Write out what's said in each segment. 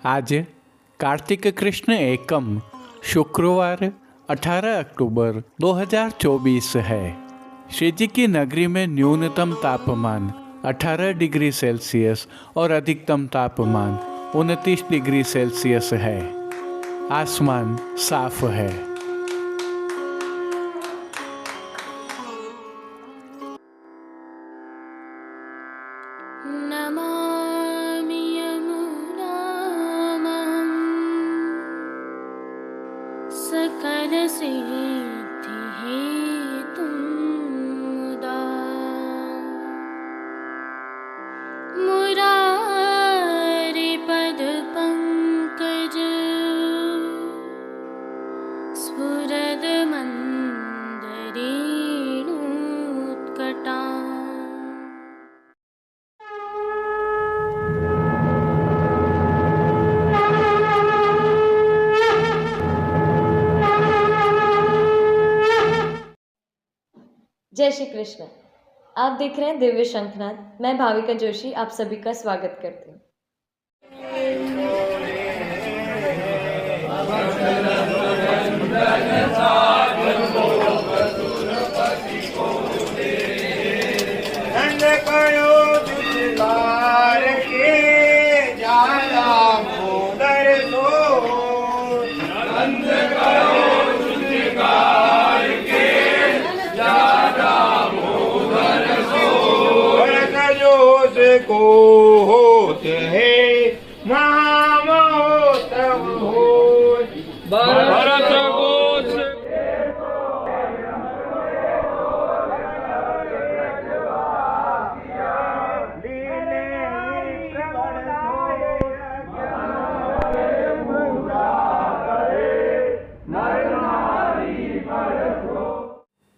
आज कार्तिक कृष्ण एकम शुक्रवार 18 अक्टूबर 2024 है। श्री जी की नगरी में न्यूनतम तापमान 18 डिग्री सेल्सियस और अधिकतम तापमान 29 डिग्री सेल्सियस है। आसमान साफ है। नमामि यमुनां सकलसिद्धिहेतुं मुदा मुरारिपदपङ्कज स्फुरदमन्दरेणुत्कटा। जय श्री कृष्ण। आप देख रहे हैं दिव्य शंखनाद। मैं भाविका जोशी आप सभी का स्वागत करती हूँ। को होते हैं महामहोत्सव हो भरत गोष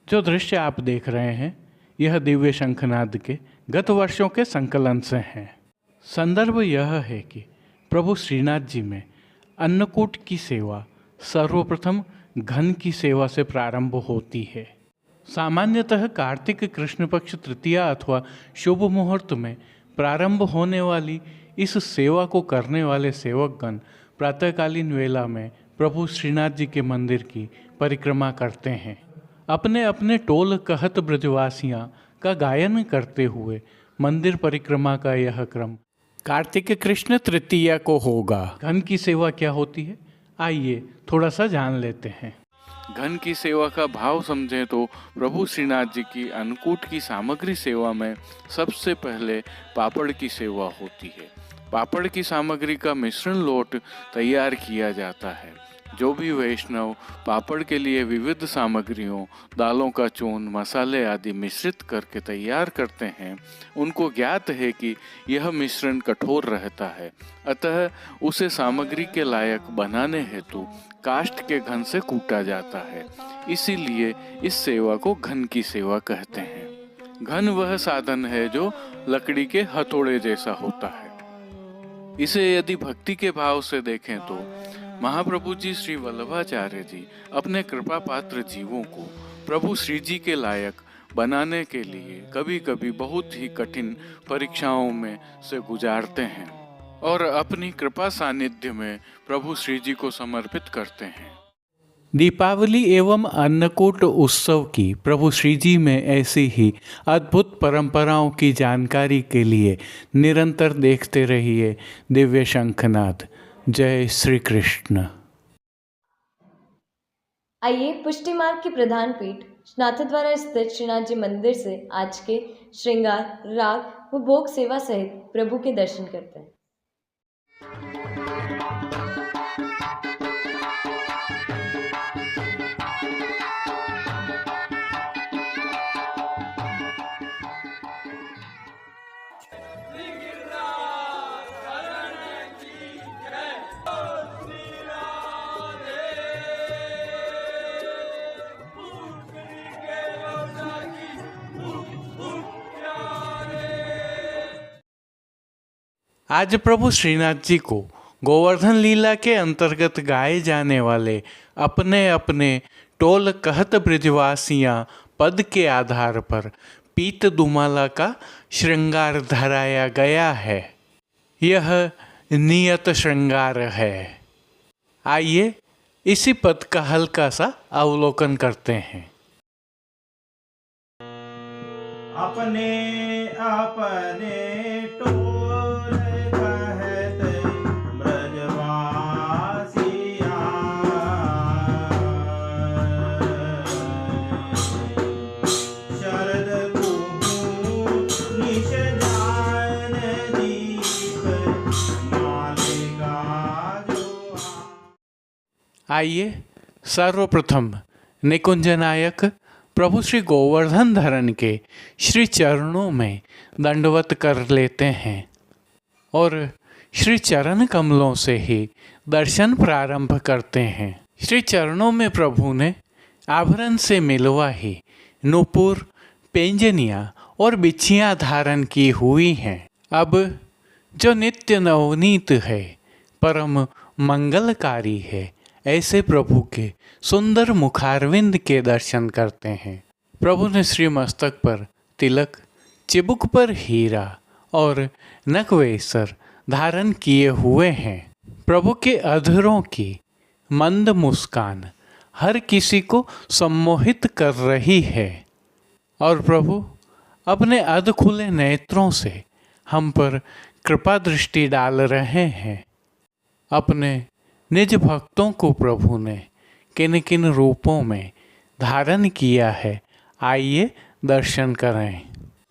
जो दृश्य आप देख रहे हैं यह दिव्य शंखनाद के गत वर्षों के संकलन से हैं। संदर्भ यह है कि प्रभु श्रीनाथ जी में अन्नकूट की सेवा सर्वप्रथम घन की सेवा से प्रारंभ होती है। सामान्यतः कार्तिक कृष्ण पक्ष तृतीया अथवा शुभ मुहूर्त में प्रारंभ होने वाली इस सेवा को करने वाले सेवकगण प्रातःकालीन वेला में प्रभु श्रीनाथ जी के मंदिर की परिक्रमा करते हैं। अपने अपने टोल कहत ब्रजवासियाँ का गायन करते हुए मंदिर परिक्रमा का यह क्रम कार्तिक कृष्ण तृतीया को होगा। घन की सेवा क्या होती है, आइए थोड़ा सा जान लेते हैं। घन की सेवा का भाव समझें तो प्रभु श्रीनाथ जी की अन्नकूट की सामग्री सेवा में सबसे पहले पापड़ की सेवा होती है। पापड़ की सामग्री का मिश्रण लोट तैयार किया जाता है। जो भी वैष्णव पापड़ के लिए विविध सामग्रियों, दालों का चूर्ण, मसाले आदि मिश्रित करके तैयार करते हैं, उनको ज्ञात है कि यह मिश्रण कठोर रहता है, अतः उसे सामग्री के लायक बनाने हेतु काष्ठ के घन से कूटा जाता है। इसीलिए इस सेवा को घन की सेवा कहते हैं। घन वह साधन है जो लकड़ी के हथौड़े जैसा होता है। इसे यदि भक्ति के भाव से देखें तो महाप्रभु जी श्री वल्लभाचार्य जी अपने कृपा पात्र जीवों को प्रभु श्री जी के लायक बनाने के लिए कभी कभी बहुत ही कठिन परीक्षाओं में से गुजारते हैं और अपनी कृपा सानिध्य में प्रभु श्री जी को समर्पित करते हैं। दीपावली एवं अन्नकूट उत्सव की प्रभु श्री जी में ऐसी ही अद्भुत परंपराओं की जानकारी के लिए निरंतर देखते रहिए दिव्य शंखनाद। जय श्री कृष्ण। आइए पुष्टि मार्ग की प्रधान पीठ नाथद्वारा स्थित श्रीनाथ जी मंदिर से आज के श्रृंगार, राग व भोग सेवा सहित प्रभु के दर्शन करते हैं। आज प्रभु श्रीनाथ जी को गोवर्धन लीला के अंतर्गत गाए जाने वाले अपने अपने टोल कहत ब्रजवासियाँ पद के आधार पर पीत दुमाला का श्रृंगार धराया गया है। यह नियत श्रृंगार है। आइए इसी पद का हल्का सा अवलोकन करते हैं। अपने अपने टोल कहत ब्रजवासिया, शरद कुहू निश जान दीप मालिका जो। आइए सर्वप्रथम निकुंज नायक प्रभु श्री गोवर्धन धरन के श्री चरणों में दंडवत कर लेते हैं और श्री चरण कमलों से ही दर्शन प्रारंभ करते हैं। श्री चरणों में प्रभु ने आभरण से मिलवाही नूपुर, पेंजनिया और बिछियाँ धारण की हुई हैं। अब जो नित्य नवनीत है, परम मंगलकारी है, ऐसे प्रभु के सुंदर मुखारविंद के दर्शन करते हैं। प्रभु ने श्री मस्तक पर तिलक, चिबुक पर हीरा और नकवेसर धारण किए हुए हैं। प्रभु के अधरों की मंद मुस्कान हर किसी को सम्मोहित कर रही है और प्रभु अपने अध खुले नेत्रों से हम पर कृपा दृष्टि डाल रहे हैं। अपने निज भक्तों को प्रभु ने किन किन रूपों में धारण किया है, आइए दर्शन करें।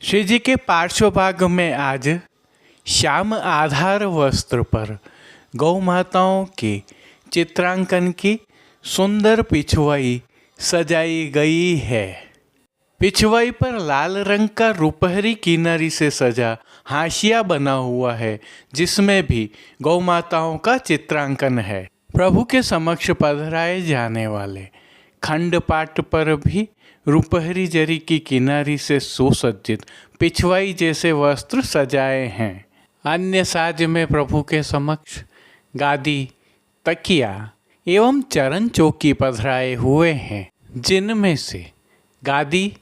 श्री जी के पार्श्वभाग में आज श्याम आधार वस्त्र पर गौ माताओं के चित्रांकन की सुंदर पिछवाई सजाई गई है। पिछवाई पर लाल रंग का रुपहरी किनारी से सजा हाशिया बना हुआ है, जिसमें भी गौ माताओं का चित्रांकन है। प्रभु के समक्ष पधराए जाने वाले खंड पाट पर भी रुपहरी जरी की किनारी से सुसज्जित पिछवाई जैसे वस्त्र सजाए हैं। अन्य साज में प्रभु के समक्ष गादी, तकिया एवं चरण चौकी पधराए हुए हैं, जिनमें से गादी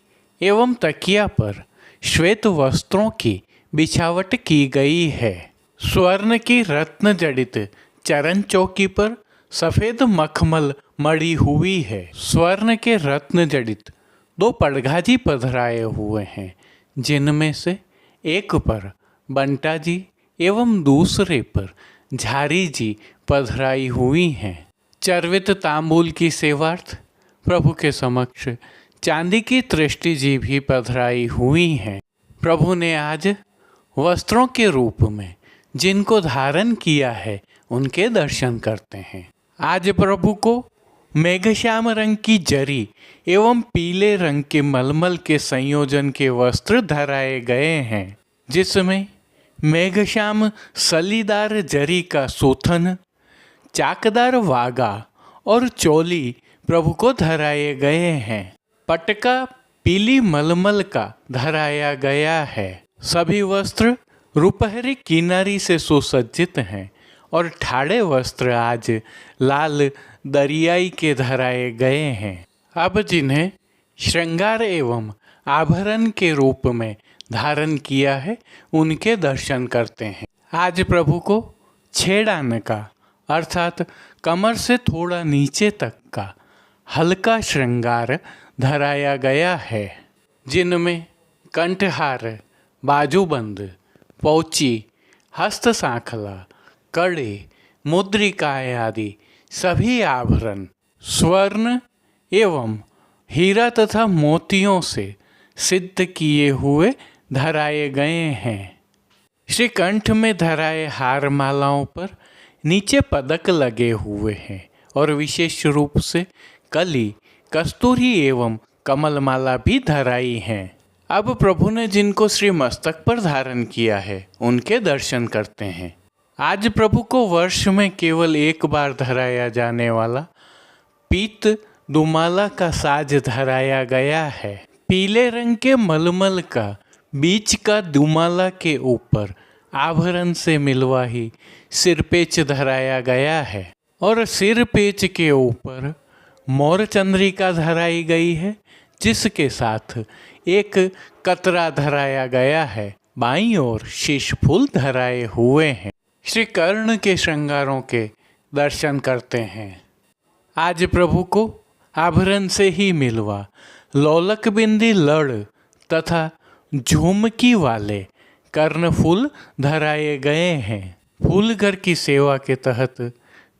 एवं तकिया पर श्वेत वस्त्रों की बिछावट की गई है। स्वर्ण की रत्न जड़ित चरण चौकी पर सफेद मखमल मड़ी हुई है। स्वर्ण के रत्न जड़ित 2 पड़घाजी पधराए हुए हैं, जिनमें से एक पर बंटा जी एवं दूसरे पर झारी जी पधराई हुई हैं। चर्वित तांबूल की सेवार्थ प्रभु के समक्ष चांदी की तृष्टि जी भी पधराई हुई हैं। प्रभु ने आज वस्त्रों के रूप में जिनको धारण किया है, उनके दर्शन करते हैं। आज प्रभु को मेघश्याम रंग की जरी एवं पीले रंग के मलमल के संयोजन के वस्त्र धराए गए हैं, जिसमें मेघश्याम सलीदार जरी का सोथन, चाकदार वागा और चोली प्रभु को धराए गए हैं। पटका पीली मलमल का धराया गया है। सभी वस्त्र रुपहरी किनारी से सुसज्जित हैं और ठाड़े वस्त्र आज लाल दरियाई के धराए गए हैं। अब जिन्हें श्रृंगार एवं आभरण के रूप में धारण किया है, उनके दर्शन करते हैं। आज प्रभु को छेड़ान का अर्थात कमर से थोड़ा नीचे तक का हल्का श्रृंगार धराया गया है, जिनमें कंठहार, बाजूबंद, पौची, हस्त सांखला, कड़े, मुद्रिकाएं आदि सभी आभरण स्वर्ण एवं हीरा तथा मोतियों से सिद्ध किए हुए धराए गए हैं। श्री कंठ में धराए हार मालाओं पर नीचे पदक लगे हुए हैं और विशेष रूप से कली, कस्तूरी एवं कमलमाला भी धराई हैं। अब प्रभु ने जिनको श्री मस्तक पर धारण किया है, उनके दर्शन करते हैं। आज प्रभु को वर्ष में केवल एक बार धराया जाने वाला पीत दुमाला का साज धराया गया है। पीले रंग के मलमल का बीच का दुमाला के ऊपर आभरण से मिलवाही सिरपेच धराया गया है और सिरपेच के ऊपर मोर चंद्रिका धराई गई है, जिसके साथ एक कतरा धराया गया है। बाईं ओर शीश फूल धराए हुए हैं। श्री कर्ण के श्रृंगारों के दर्शन करते हैं। आज प्रभु को आभरण से ही मिलवा लोलक बिंदी लड़ तथा झुमकी वाले कर्णफूल धराए गए हैं। फूलघर की सेवा के तहत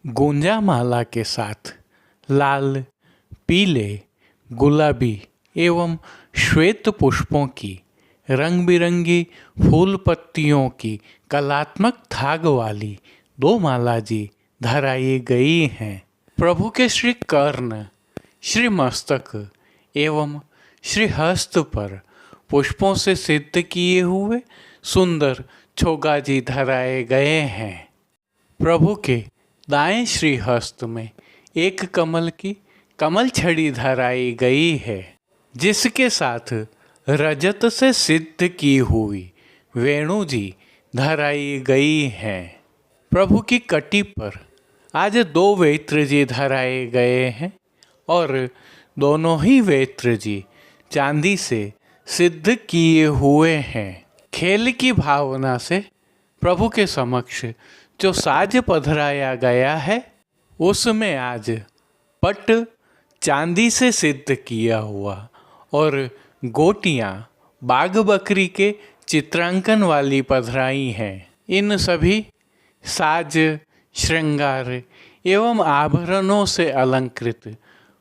गुंजा माला के साथ लाल, पीले, गुलाबी एवं श्वेत पुष्पों की रंग बिरंगी फूल पत्तियों की कलात्मक थाग वाली 2 माला जी धराई गई हैं। प्रभु के श्री कर्ण, श्री मस्तक एवं श्री हस्त पर पुष्पों से सिद्ध किए हुए सुंदर छोगाजी धराए गए हैं। प्रभु के दाएं श्री हस्त में एक कमल की कमल छड़ी धराई गई है, जिसके साथ रजत से सिद्ध की हुई वेणु जी धराई गई हैं। प्रभु की कटी पर आज 2 वेत्र जी धराए गए हैं और दोनों ही वेत्र जी चांदी से सिद्ध किए हुए हैं। खेल की भावना से प्रभु के समक्ष जो साज पधराया गया है, उसमें आज पट चांदी से सिद्ध किया हुआ और गोटियां बाघ बकरी के चित्रांकन वाली पधराई हैं। इन सभी साज, श्रृंगार एवं आभरणों से अलंकृत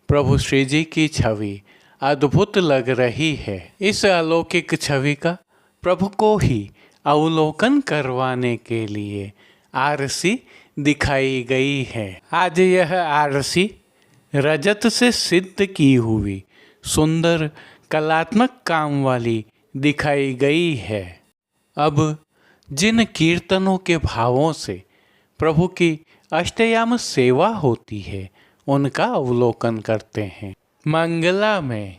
प्रभु श्री जी की छवि अद्भुत लग रही है। इस अलौकिक छवि का प्रभु को ही अवलोकन करवाने के लिए आरसी दिखाई गई है। आज यह आरसी रजत से सिद्ध की हुई सुंदर कलात्मक काम वाली दिखाई गई है। अब जिन कीर्तनों के भावों से प्रभु की अष्टयाम सेवा होती है, उनका अवलोकन करते हैं। मंगला में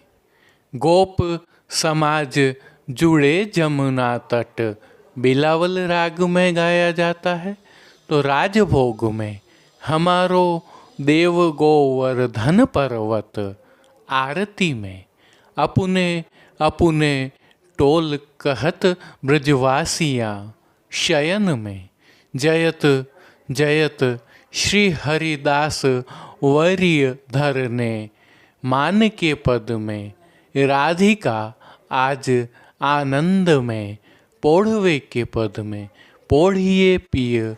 गोप समाज जुड़े जमुना तट बिलावल राग में गाया जाता है, तो राजभोग में हमारो देव गोवर्धन पर्वत आरती में अपने अपने टोल कहत ब्रजवासियाँ शयन में जयत जयत श्री हरिदास वर्य धरने मान के पद में राधिका आज आनंद में पोढ़वे के पद में पोढ़िए पिय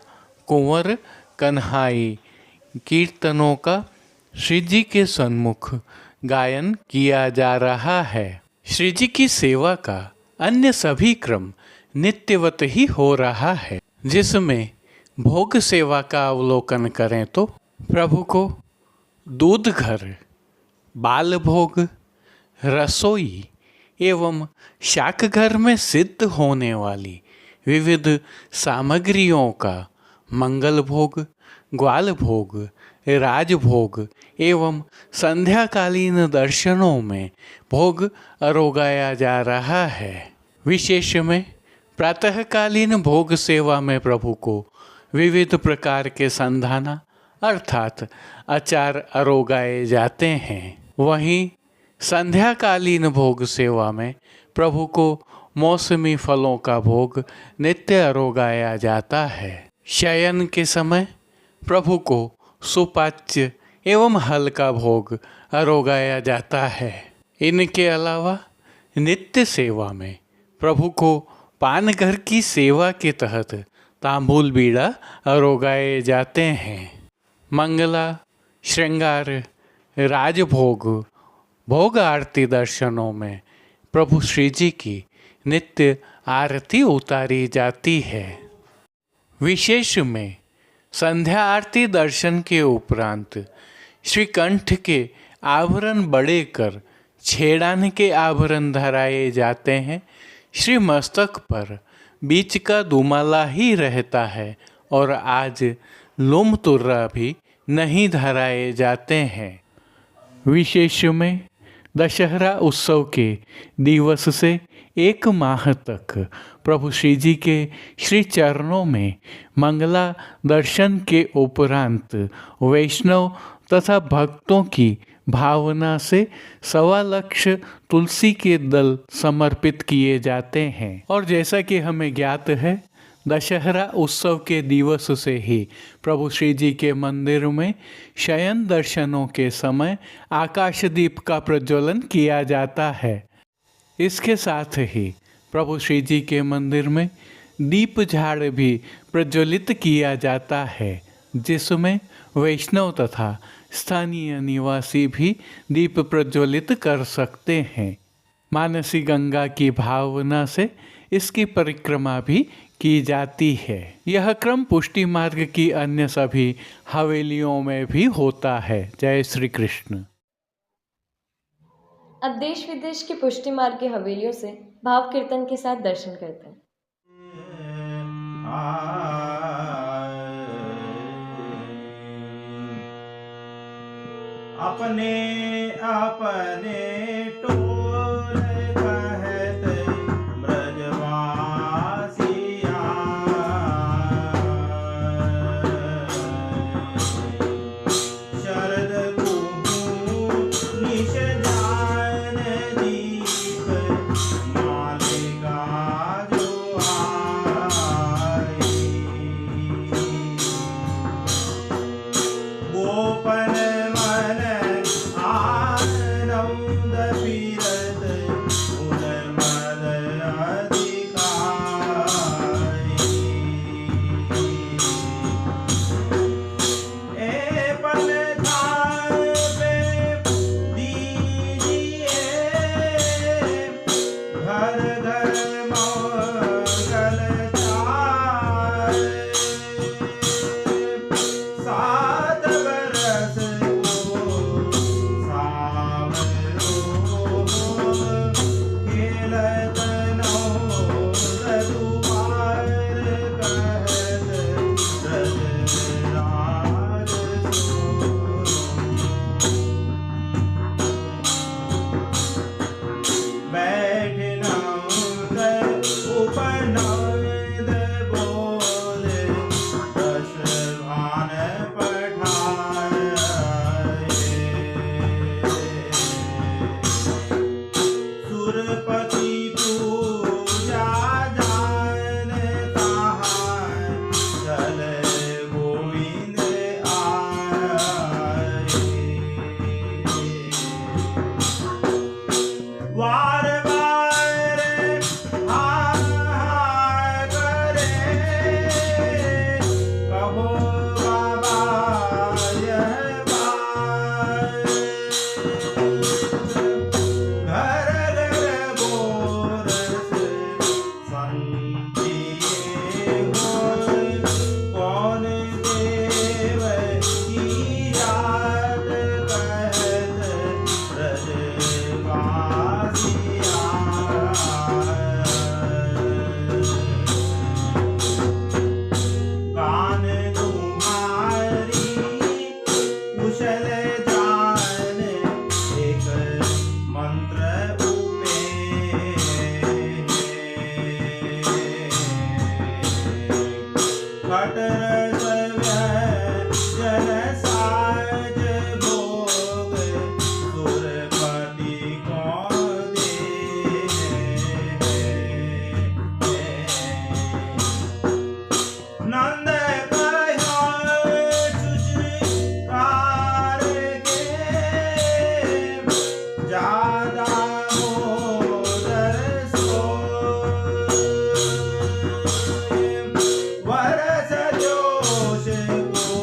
कुंवर कन्हाई कीर्तनों का श्री जी के सन्मुख गायन किया जा रहा है। श्री जी की सेवा का अन्य सभी क्रम नित्यवत ही हो रहा है, जिसमें भोग सेवा का अवलोकन करें तो प्रभु को दूध घर, बाल भोग, रसोई एवं शाक घर में सिद्ध होने वाली विविध सामग्रियों का मंगल भोग, ग्वाल भोग, राजभोग एवं संध्याकालीन दर्शनों में भोग अरोगाया जा रहा है। विशेष में प्रातःकालीन भोग सेवा में प्रभु को विविध प्रकार के संधाना अर्थात अचार अरोगाए जाते हैं। वहीं संध्याकालीन भोग सेवा में प्रभु को मौसमी फलों का भोग नित्य अरोगाया जाता है। शयन के समय प्रभु को सुपाच्य एवं हल्का भोग अरोगाया जाता है। इनके अलावा नित्य सेवा में प्रभु को पानघर की सेवा के तहत तांबूल बीड़ा अरोगाए जाते हैं। मंगला, श्रृंगार, राजभोग, भोग आरती दर्शनों में प्रभु श्री जी की नित्य आरती उतारी जाती है। विशेष में संध्या आरती दर्शन के उपरांत श्री कंठ के आभरण बड़े कर छेड़ान के आभरण धराए जाते हैं। श्री मस्तक पर बीच का दुमाला ही रहता है और आज लोम तुर्रा भी नहीं धराए जाते हैं। विशेष में दशहरा उत्सव के दिवस से 1 माह तक प्रभु श्री जी के श्री चरणों में मंगला दर्शन के उपरांत वैष्णव तथा भक्तों की भावना से 1.25 लाख तुलसी के दल समर्पित किए जाते हैं। और जैसा कि हमें ज्ञात है, दशहरा उत्सव के दिवस से ही प्रभु श्री जी के मंदिर में शयन दर्शनों के समय आकाशदीप का प्रज्वलन किया जाता है। इसके साथ ही प्रभु श्री जी के मंदिर में दीप झाड़ भी प्रज्वलित किया जाता है, जिसमें वैष्णव तथा स्थानीय निवासी भी दीप प्रज्वलित कर सकते हैं। मानसी गंगा की भावना से इसकी परिक्रमा भी की जाती है। यह क्रम पुष्टि मार्ग की अन्य सभी हवेलियों में भी होता है। जय श्री कृष्ण। अब देश विदेश की पुष्टि मार्ग की हवेलियों से भाव कीर्तन के साथ दर्शन करते हैं। अपने अपने टोल कहत ब्रजवासिया, शरद कुहू निश जान दीप मालिका जो आई, गोपन मन आनंद पीरत उन्मद अधिकारी, ए पल थाल पे दीजिए घर घर मंगल चाय, सात बरस को सावरो खेलत नौद दुआर कहत ब्रजराज बैठ नौद उपनौद बोले दश भान पठाए, सुरपति पूजा जान ताहार चल गोविंद आए, वार वार हाय करे कहो बाबा यह बात, घर घर गोरस संतिये होय, कौन देव की याद कहत ब्रजवासिया, कान तुम्हारी कुशल जान एक मंत्र उपे, कटर जन साज भोग सुरपति को दे, नंद कहो चुचकार के ज्यादा मोदर सोय, वरस जोश को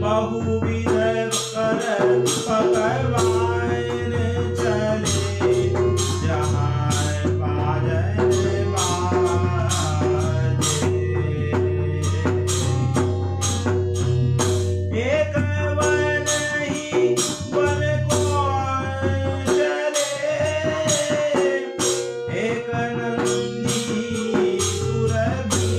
बहुविध कर पकवान चले जहाँ बाजन बाजे। एक वन ही वन को चले एक नंदी सुरभि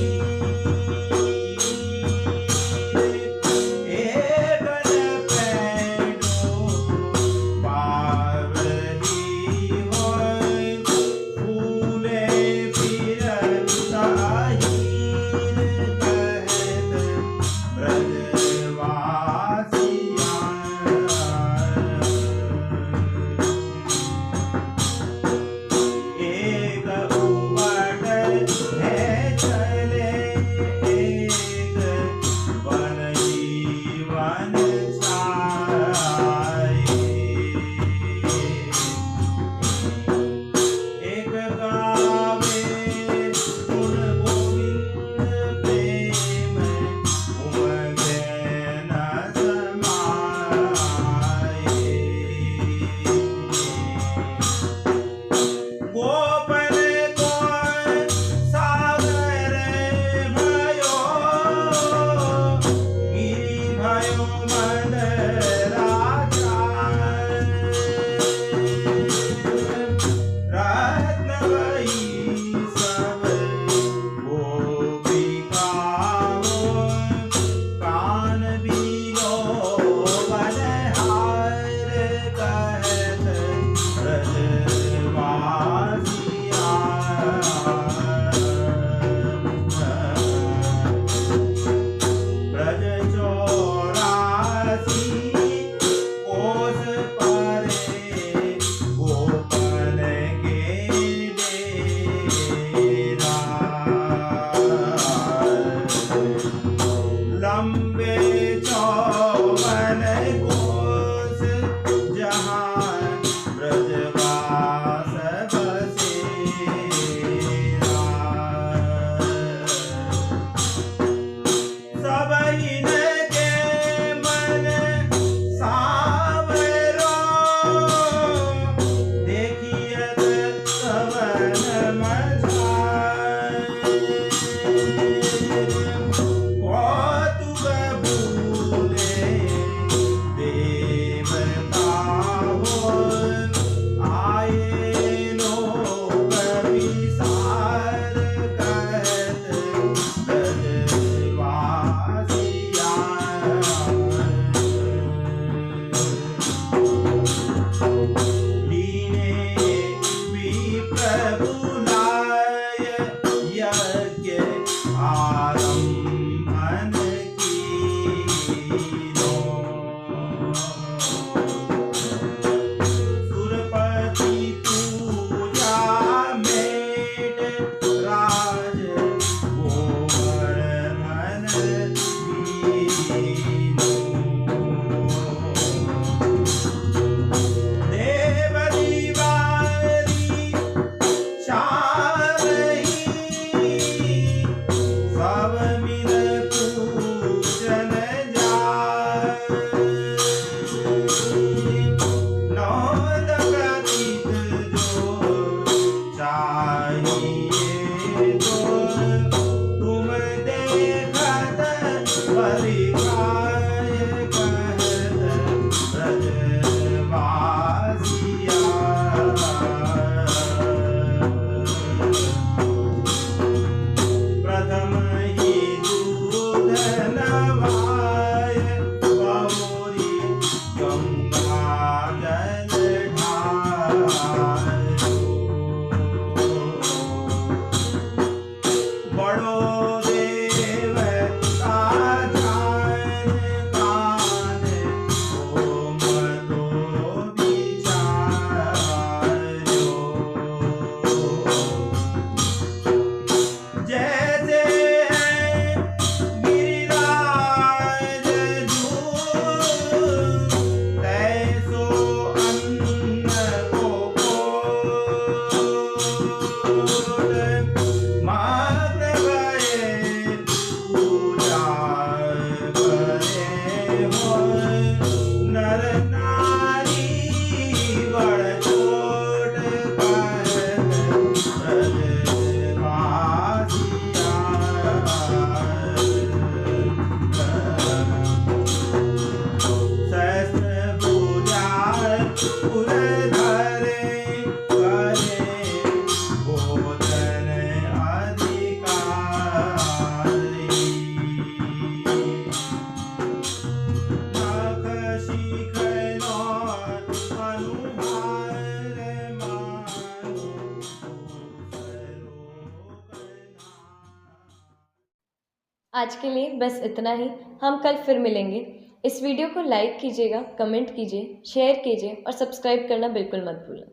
आज के लिए बस इतना ही। हम कल फिर मिलेंगे। इस वीडियो को लाइक कीजिएगा, कमेंट कीजिए, शेयर कीजिए और सब्सक्राइब करना बिल्कुल मत भूलें।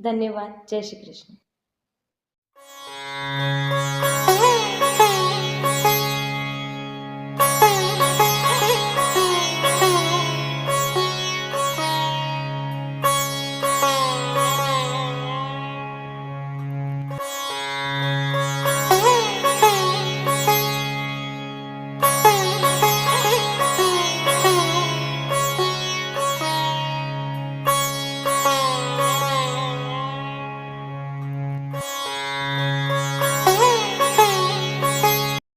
धन्यवाद। जय श्री कृष्ण।